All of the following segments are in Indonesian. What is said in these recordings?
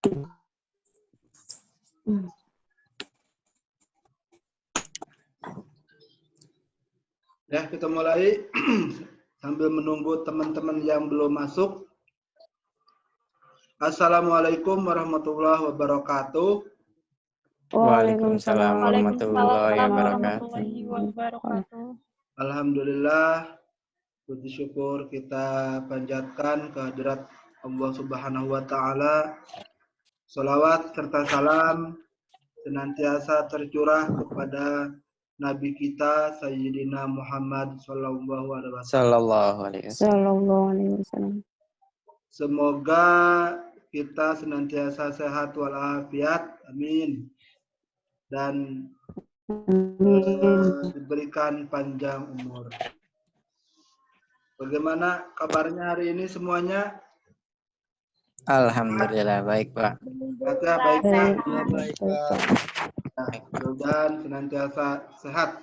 Ya, kita mulai sambil menunggu teman-teman yang belum masuk. Assalamualaikum warahmatullahi wabarakatuh. Waalaikumsalam warahmatullahi wabarakatuh. Alhamdulillah, puji syukur kita panjatkan kehadirat Allah Subhanahu wa Ta'ala. Salawat serta salam senantiasa tercurah kepada Nabi kita Sayyidina Muhammad Sallallahu Alaihi Wasallam. Semoga kita senantiasa sehat walafiat, amin, dan diberikan panjang umur. Bagaimana kabarnya hari ini semuanya? Alhamdulillah baik, Pak. Baik, Pak. Nah, mudah-mudahan senantiasa sehat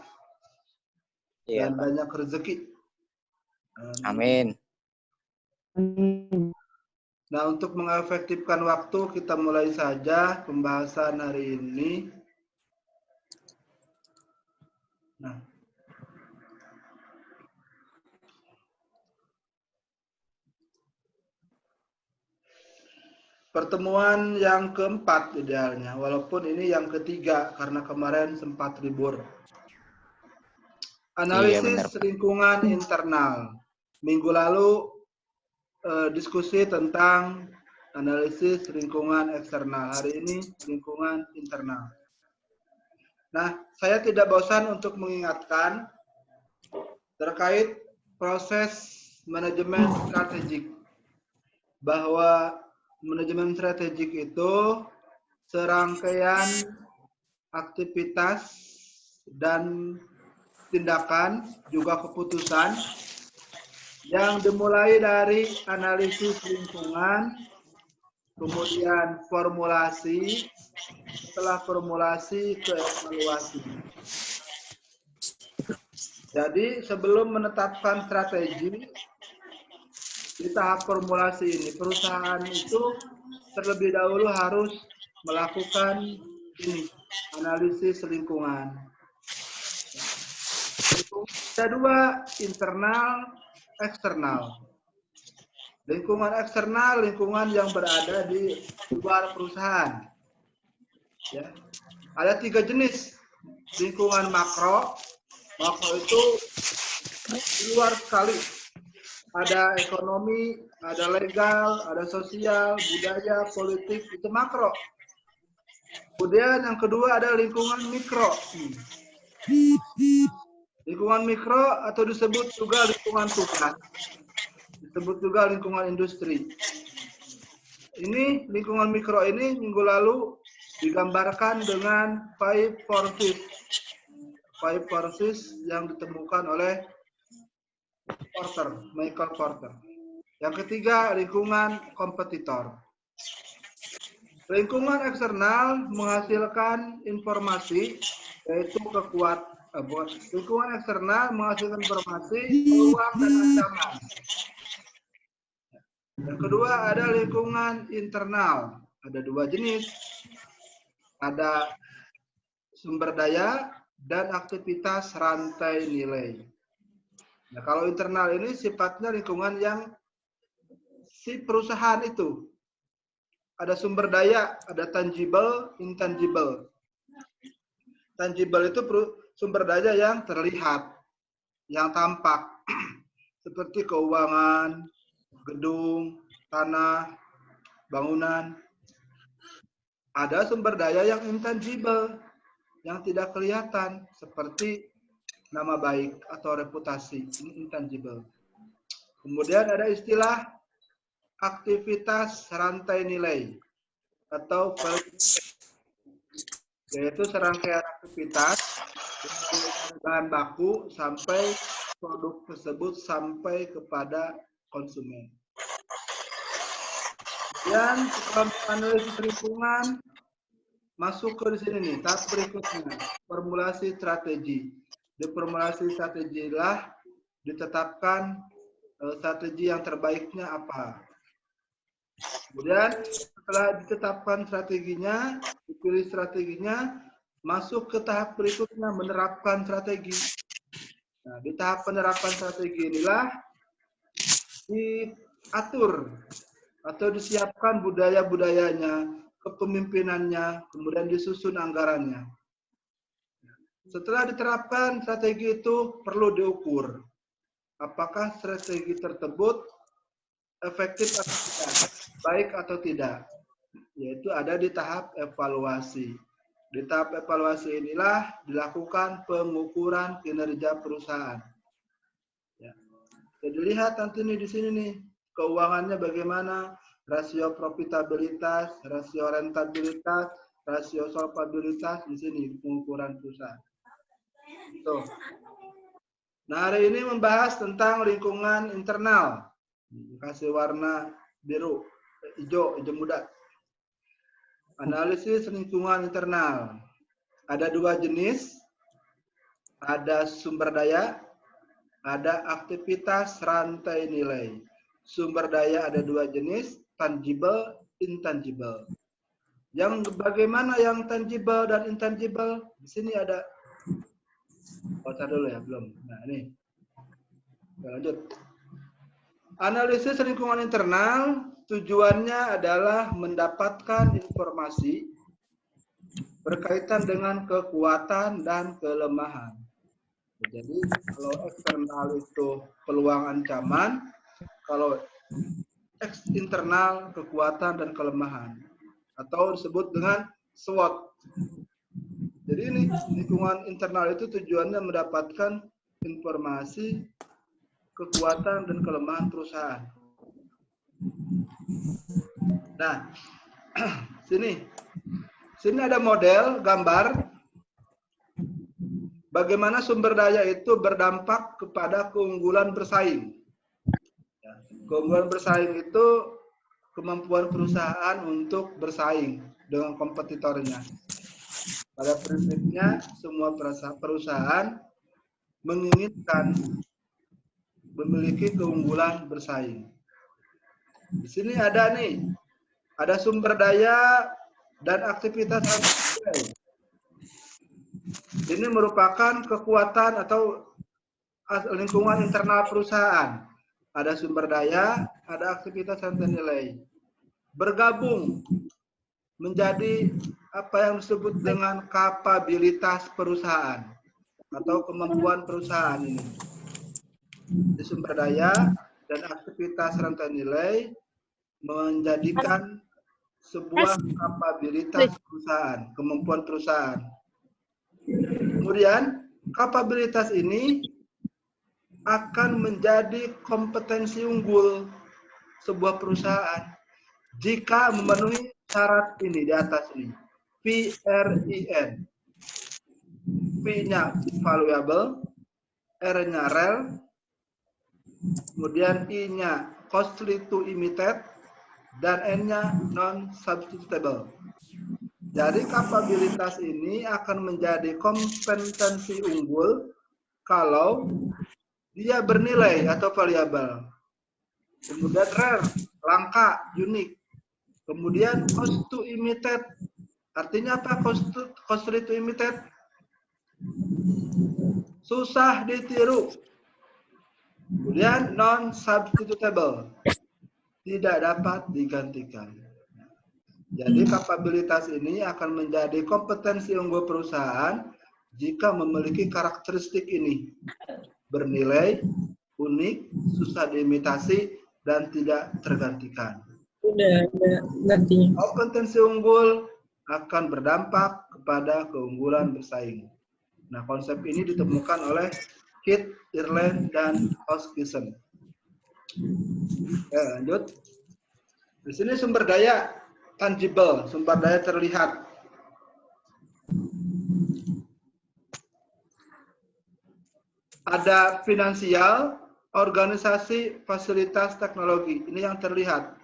dan banyak rezeki. Amin. Nah, untuk mengefektifkan waktu, kita mulai saja pembahasan hari ini. Nah, pertemuan yang keempat idealnya, walaupun ini yang ketiga karena kemarin sempat libur. Analisis lingkungan internal. Minggu lalu diskusi tentang analisis lingkungan eksternal. Hari ini lingkungan internal. Nah, saya tidak bosan untuk mengingatkan terkait proses manajemen strategik, bahwa manajemen strategik itu serangkaian aktivitas dan tindakan juga keputusan yang dimulai dari analisis lingkungan, kemudian formulasi, setelah formulasi ke evaluasi. Jadi sebelum menetapkan strategi di tahap formulasi ini, perusahaan itu terlebih dahulu harus melakukan ini, analisis lingkungan. Ada dua, internal, eksternal. Lingkungan eksternal, lingkungan yang berada di luar perusahaan. Ya. Ada 3 jenis lingkungan makro. Makro itu di luar sekali. Ada ekonomi, ada legal, ada sosial, budaya, politik, itu makro. Kemudian yang kedua ada lingkungan mikro. Lingkungan mikro atau disebut juga lingkungan tugas, disebut juga lingkungan industri. Ini lingkungan mikro ini minggu lalu digambarkan dengan 5 forces. 5 forces yang ditemukan oleh Michael Porter. Yang ketiga, lingkungan kompetitor. Lingkungan eksternal menghasilkan informasi, yaitu lingkungan eksternal menghasilkan informasi, peluang dan ancaman. Yang kedua ada lingkungan internal. Ada 2 jenis. Ada sumber daya dan aktivitas rantai nilai. Nah, kalau internal ini sifatnya lingkungan yang si perusahaan itu. Ada sumber daya, ada tangible, intangible. Tangible itu sumber daya yang terlihat, yang tampak, seperti keuangan, gedung, tanah, bangunan. Ada sumber daya yang intangible, yang tidak kelihatan, seperti nama baik atau reputasi, ini intangible. Kemudian ada istilah aktivitas rantai nilai atau yaitu serangkaian aktivitas bahan baku sampai produk tersebut sampai kepada konsumen. Dan setelah analisis lingkungan masuk ke sini nih, tahap berikutnya formulasi strategi. Di formulasi strategi lah ditetapkan strategi yang terbaiknya apa. Kemudian setelah ditetapkan strateginya, dipilih strateginya, masuk ke tahap berikutnya menerapkan strategi. Nah, di tahap penerapan strategi inilah diatur atau disiapkan budaya-budayanya, kepemimpinannya, kemudian disusun anggarannya. Setelah diterapkan strategi itu perlu diukur. Apakah strategi tersebut efektif atau tidak, baik atau tidak. Yaitu ada di tahap evaluasi. Di tahap evaluasi inilah dilakukan pengukuran kinerja perusahaan. Ya. Jadi lihat nanti nih di sini nih keuangannya bagaimana, rasio profitabilitas, rasio rentabilitas, rasio solvabilitas di sini pengukuran perusahaan. Tuh. Nah, hari ini membahas tentang lingkungan internal. Kasih warna biru, hijau muda. Analisis lingkungan internal. Ada dua jenis. Ada sumber daya, ada aktivitas rantai nilai. Sumber daya ada dua jenis, tangible, intangible. Yang bagaimana yang tangible dan intangible? Di sini ada. Baca dulu ya, belum. Nah, ini. Kita lanjut. Analisis lingkungan internal tujuannya adalah mendapatkan informasi berkaitan dengan kekuatan dan kelemahan. Jadi kalau eksternal itu peluang ancaman, kalau internal kekuatan dan kelemahan, atau disebut dengan SWOT. Jadi ini lingkungan internal itu tujuannya mendapatkan informasi kekuatan dan kelemahan perusahaan. Nah, sini ada model gambar bagaimana sumber daya itu berdampak kepada keunggulan bersaing. Keunggulan bersaing itu kemampuan perusahaan untuk bersaing dengan kompetitornya. Pada prinsipnya semua perusahaan menginginkan memiliki keunggulan bersaing. Di sini ada nih, ada sumber daya dan aktivitas nilai. Ini merupakan kekuatan atau lingkungan internal perusahaan. Ada sumber daya, ada aktivitas rantai nilai. Bergabung menjadi apa yang disebut dengan kapabilitas perusahaan atau kemampuan perusahaan ini. Di sumber daya dan aktivitas rantai nilai menjadikan sebuah kapabilitas perusahaan, kemampuan perusahaan. Kemudian kapabilitas ini akan menjadi kompetensi unggul sebuah perusahaan jika memenuhi syarat ini di atas ini. PRIN. P-nya valuable, R-nya rel, kemudian I-nya costly to imitate, dan N-nya non-substitutable. Jadi kapabilitas ini akan menjadi kompetensi unggul kalau dia bernilai atau variabel. Kemudian rare, langka, unik. Kemudian cost to imitate. Artinya apa costly to imitate? Susah ditiru. Kemudian non-substitutable. Tidak dapat digantikan. Jadi kapabilitas ini akan menjadi kompetensi unggul perusahaan jika memiliki karakteristik ini. Bernilai, unik, susah diimitasi, dan tidak tergantikan. Udah ngerti. Kompetensi unggul akan berdampak kepada keunggulan bersaing. Nah, konsep ini ditemukan oleh Kit, Ireland, dan Hoskinson. Ya, lanjut. Di sini sumber daya tangible, sumber daya terlihat. Ada finansial, organisasi, fasilitas, teknologi. Ini yang terlihat.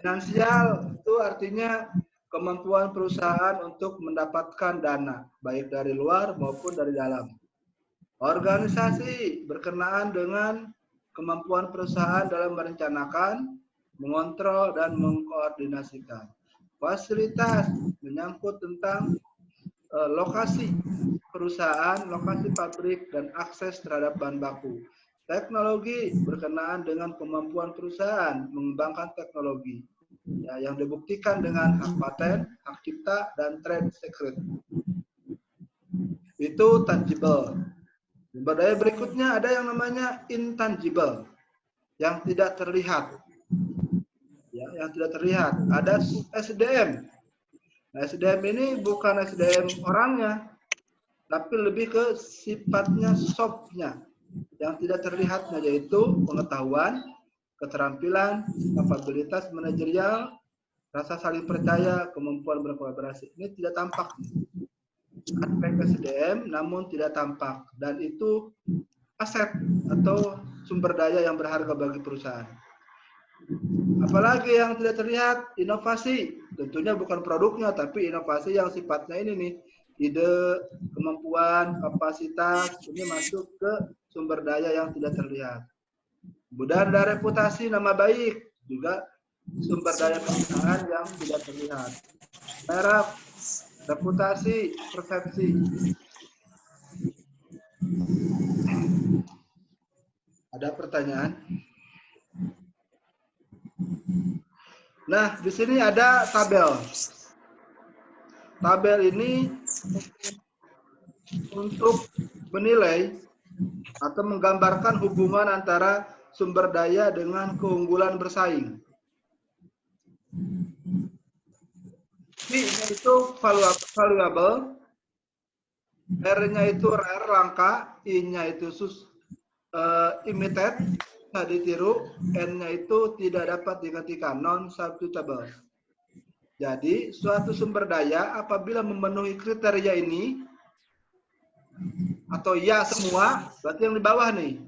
Finansial itu artinya kemampuan perusahaan untuk mendapatkan dana, baik dari luar maupun dari dalam. Organisasi berkenaan dengan kemampuan perusahaan dalam merencanakan, mengontrol, dan mengkoordinasikan. Fasilitas menyangkut tentang lokasi perusahaan, lokasi pabrik, dan akses terhadap bahan baku. Teknologi berkenaan dengan kemampuan perusahaan mengembangkan teknologi ya, yang dibuktikan dengan hak paten, hak cipta, dan trade secret. Itu tangible. Sumber daya berikutnya ada yang namanya intangible, yang tidak terlihat. Ya, yang tidak terlihat. Ada SDM. Nah, SDM ini bukan SDM orangnya, tapi lebih ke sifatnya softnya, yang tidak terlihatnya, yaitu pengetahuan, keterampilan, kapabilitas manajerial, rasa saling percaya, kemampuan berkolaborasi. Ini tidak tampak. Aspek SDM namun tidak tampak, dan itu aset atau sumber daya yang berharga bagi perusahaan. Apalagi yang tidak terlihat, inovasi. Tentunya bukan produknya, tapi inovasi yang sifatnya ini nih, ide, kemampuan, kapasitas, ini masuk ke sumber daya yang tidak terlihat. Kemudian ada reputasi, nama baik, juga sumber daya perusahaan yang tidak terlihat. Merek, reputasi, persepsi. Ada pertanyaan? Nah, di sini ada tabel. Tabel ini untuk menilai atau menggambarkan hubungan antara sumber daya dengan keunggulan bersaing. I-nya itu valuable, R-nya itu rare, langka, I-nya itu imitate, bisa ditiru, N-nya itu tidak dapat digantikan, non-substitutable. Jadi, suatu sumber daya apabila memenuhi kriteria ini, atau ya semua, berarti yang di bawah nih.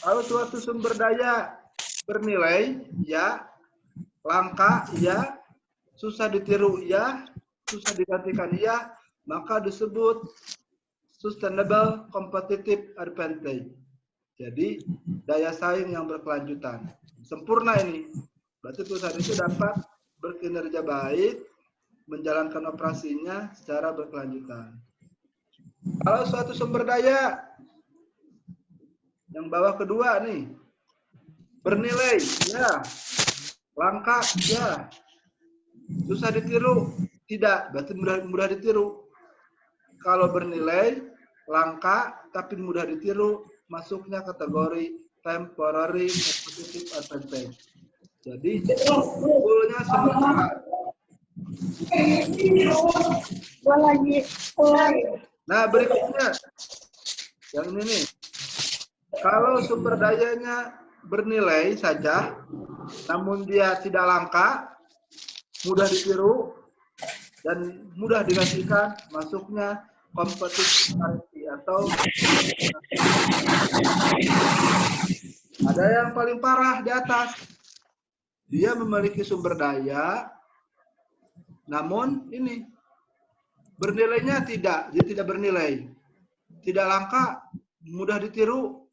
Kalau suatu sumber daya bernilai, ya, langka, ya, susah ditiru, ya, susah digantikan, ya, maka disebut sustainable competitive advantage. Jadi, daya saing yang berkelanjutan. Sempurna ini. Berarti perusahaan itu dapat berkinerja baik, menjalankan operasinya secara berkelanjutan. Kalau suatu sumber daya, yang bawah kedua nih, bernilai, ya, langka, ya, susah ditiru, tidak, berarti mudah ditiru. Kalau bernilai, langka, tapi mudah ditiru, masuknya kategori temporary competitive advantage. Jadi, unggulnya sementara. Nah, berikutnya, yang ini nih. Kalau sumber dayanya bernilai saja, namun dia tidak langka, mudah ditiru, dan mudah digantikan, masuknya competitive atau ada yang paling parah di atas. Dia memiliki sumber daya, namun ini bernilainya tidak, dia tidak bernilai, tidak langka, mudah ditiru,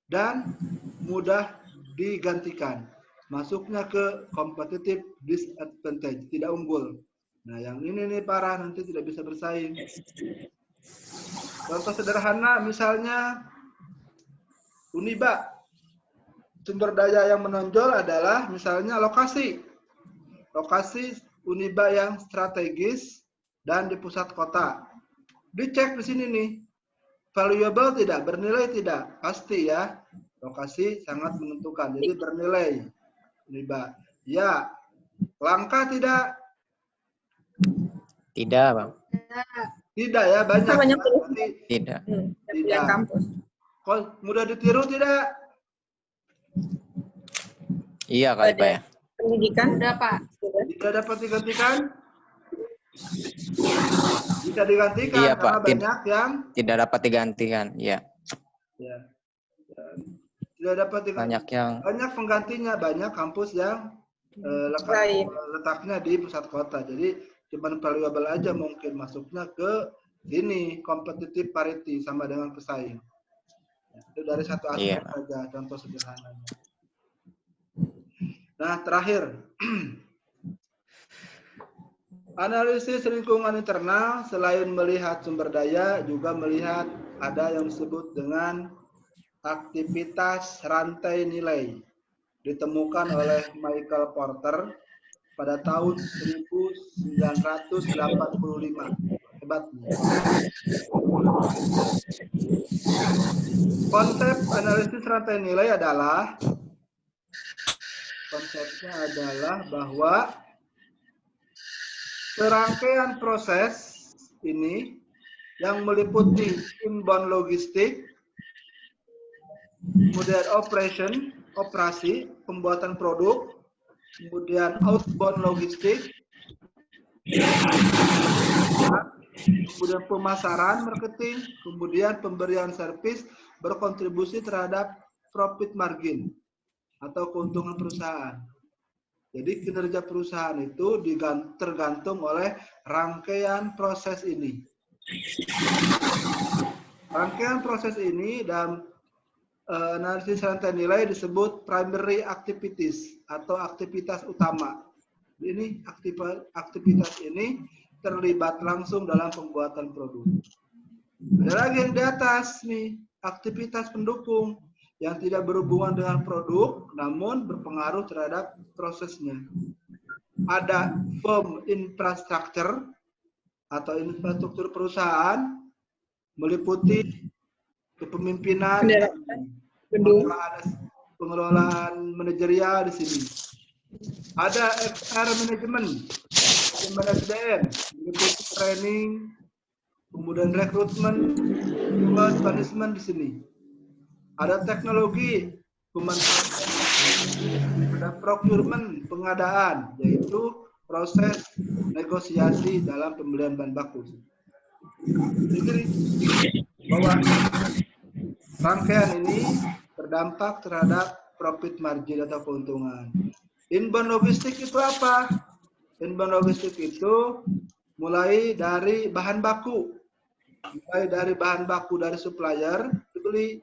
dan mudah digantikan. Masuknya ke competitive disadvantage, tidak unggul. Nah, yang ini nih parah, nanti tidak bisa bersaing. Contoh sederhana, misalnya Uniba. Sumber daya yang menonjol adalah misalnya lokasi. Lokasi Uniba yang strategis dan di pusat kota. Dicek di sini nih. Valuable tidak, bernilai tidak. Pasti ya. Lokasi sangat menentukan. Jadi bernilai. Uniba. Ya. Langka tidak? Tidak, Bang. Tidak ya, banyak. Banyak Berarti Tidak. tidak. Kampus. Mudah ditiru tidak? Iya kali, Pak ya. Pendidikan udah, Pak. Tidak dapat digantikan? Bisa digantikan Iya, karena Pak. banyak yang Tidak dapat digantikan. Iya. ya, tidak dapat digantikan. Banyak penggantinya, banyak kampus yang letaknya di pusat kota. Jadi cuma valuable aja mungkin masuknya ke ini competitive parity sama dengan pesaing. Itu dari satu aspek saja, contoh sederhananya. Nah, terakhir. Analisis lingkungan internal selain melihat sumber daya juga melihat ada yang disebut dengan aktivitas rantai nilai ditemukan oleh Michael Porter pada tahun 1985. Hebat. Konsep analisis rantai nilai adalah bahwa serangkaian proses ini yang meliputi inbound logistik, kemudian operasi, pembuatan produk, kemudian outbound logistik, kemudian pemasaran, marketing, kemudian pemberian servis berkontribusi terhadap profit margin atau keuntungan perusahaan. Jadi kinerja perusahaan itu tergantung oleh rangkaian proses ini. Rangkaian proses ini dalam analisis rantai nilai disebut primary activities atau aktivitas utama. Ini aktivitas ini terlibat langsung dalam pembuatan produk. Ada lagi yang di atas nih, aktivitas pendukung yang tidak berhubungan dengan produk, namun berpengaruh terhadap prosesnya. Ada firm infrastructure atau infrastruktur perusahaan, meliputi kepemimpinan, pengelolaan manajerial di sini. Ada HR management, SDM, meliputi training, kemudian rekrutmen, juga punishment di sini. Ada teknologi, pemanfaatan, ada procurement, pengadaan, yaitu proses negosiasi dalam pembelian bahan baku. Jadi bahwa rangkaian ini berdampak terhadap profit margin atau keuntungan. Inbound logistik itu apa? Inbound logistik itu mulai dari bahan baku, dari supplier dibeli,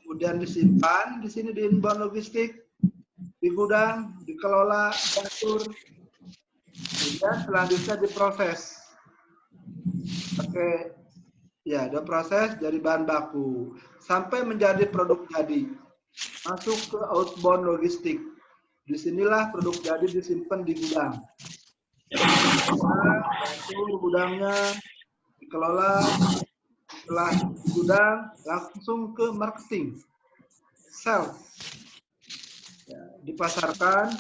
kemudian disimpan di sini di inbound logistik, di gudang, dikelola, diatur, kemudian selanjutnya diproses. Oke, ya, ada proses dari bahan baku sampai menjadi produk jadi, masuk ke outbound logistik. Disinilah produk jadi disimpan di gudang. Gudangnya dikelola, setelah di gudang langsung ke marketing, sales, ya, dipasarkan,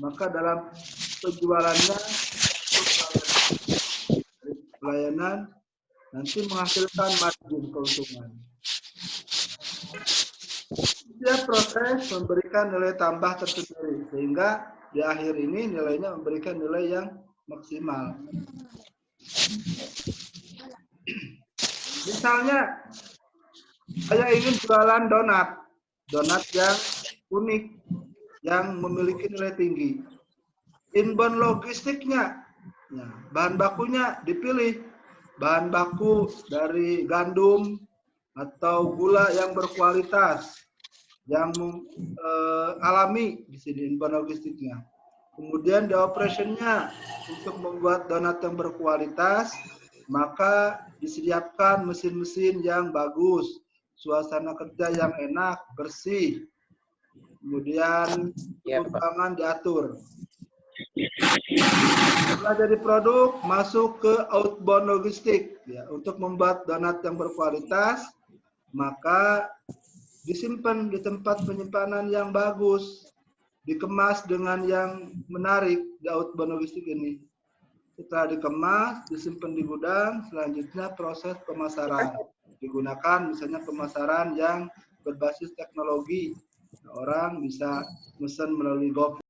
maka dalam penjualannya pelayanan nanti menghasilkan margin keuntungan. Setiap proses memberikan nilai tambah tersendiri sehingga di akhir ini nilainya memberikan nilai yang maksimal. Misalnya saya ingin jualan donat yang unik, yang memiliki nilai tinggi. Inbound logistiknya, ya, bahan bakunya dipilih, bahan baku dari gandum atau gula yang berkualitas, yang alami di sini inbound logistiknya. Kemudian di operationnya untuk membuat donat yang berkualitas, maka disediakan mesin-mesin yang bagus, suasana kerja yang enak, bersih, kemudian keuntungan diatur. Setelah jadi produk, masuk ke outbound logistik, ya, untuk membuat donat yang berkualitas, maka disimpan di tempat penyimpanan yang bagus, dikemas dengan yang menarik di outbound logistik ini. Setelah dikemas, disimpan di gudang, selanjutnya proses pemasaran. Digunakan misalnya pemasaran yang berbasis teknologi. Orang bisa pesan melalui GoFood.